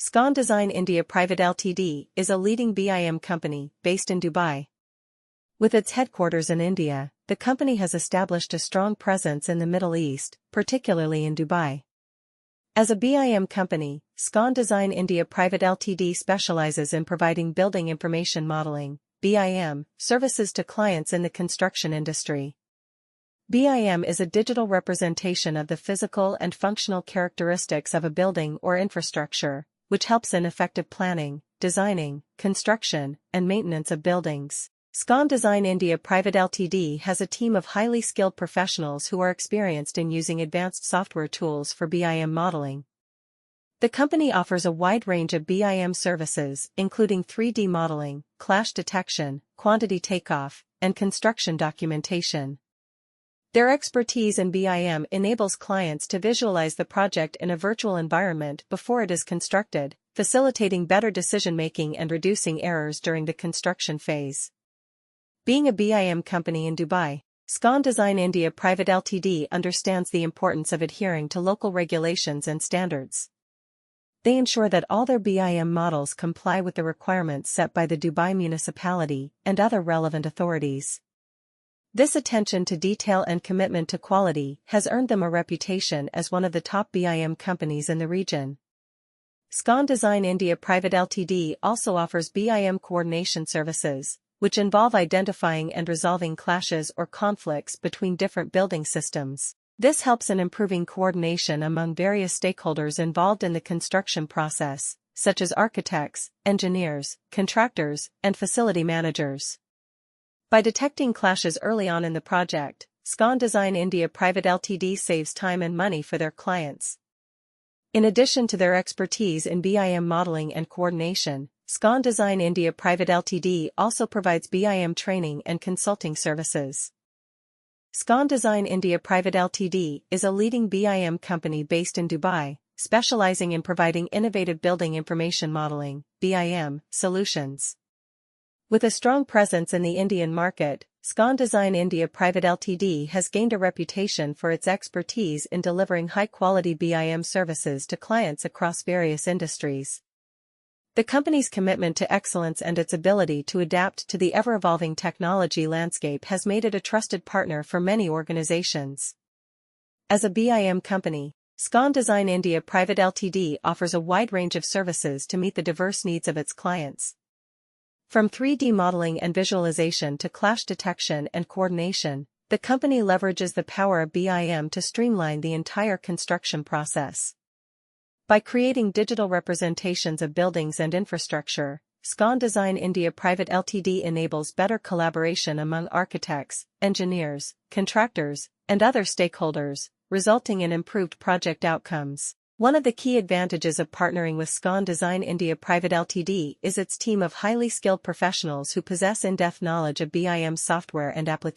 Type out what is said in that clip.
Scon Design India Private Ltd is a leading BIM company based in Dubai. With its headquarters in India, the company has established a strong presence in the Middle East, particularly in Dubai. As a BIM company, Scon Design India Private Ltd specializes in providing building information modeling (BIM) services to clients in the construction industry. BIM is a digital representation of the physical and functional characteristics of a building or infrastructure, which helps in effective planning, designing, construction, and maintenance of buildings. Scon Design India Private Ltd has a team of highly skilled professionals who are experienced in using advanced software tools for BIM modeling. The company offers a wide range of BIM services, including 3D modeling, clash detection, quantity takeoff, and construction documentation. Their expertise in BIM enables clients to visualize the project in a virtual environment before it is constructed, facilitating better decision-making and reducing errors during the construction phase. Being a BIM company in Dubai, Scon Design India Private Ltd understands the importance of adhering to local regulations and standards. They ensure that all their BIM models comply with the requirements set by the Dubai municipality and other relevant authorities. This attention to detail and commitment to quality has earned them a reputation as one of the top BIM companies in the region. Scon Design India Private Ltd also offers BIM coordination services, which involve identifying and resolving clashes or conflicts between different building systems. This helps in improving coordination among various stakeholders involved in the construction process, such as architects, engineers, contractors, and facility managers. By detecting clashes early on in the project, Scon Design India Private Ltd saves time and money for their clients. In addition to their expertise in BIM modeling and coordination, Scon Design India Private Ltd also provides BIM training and consulting services. Scon Design India Private Ltd is a leading BIM company based in Dubai, specializing in providing innovative building information modeling (BIM) solutions. With a strong presence in the Indian market, Scon Design India Private Ltd has gained a reputation for its expertise in delivering high-quality BIM services to clients across various industries. The company's commitment to excellence and its ability to adapt to the ever-evolving technology landscape has made it a trusted partner for many organizations. As a BIM company, Scon Design India Private Ltd offers a wide range of services to meet the diverse needs of its clients. From 3D modeling and visualization to clash detection and coordination, the company leverages the power of BIM to streamline the entire construction process. By creating digital representations of buildings and infrastructure, Scon Design India Private Ltd enables better collaboration among architects, engineers, contractors, and other stakeholders, resulting in improved project outcomes. One of the key advantages of partnering with Scon Design India Private Ltd is its team of highly skilled professionals who possess in-depth knowledge of BIM software and applications.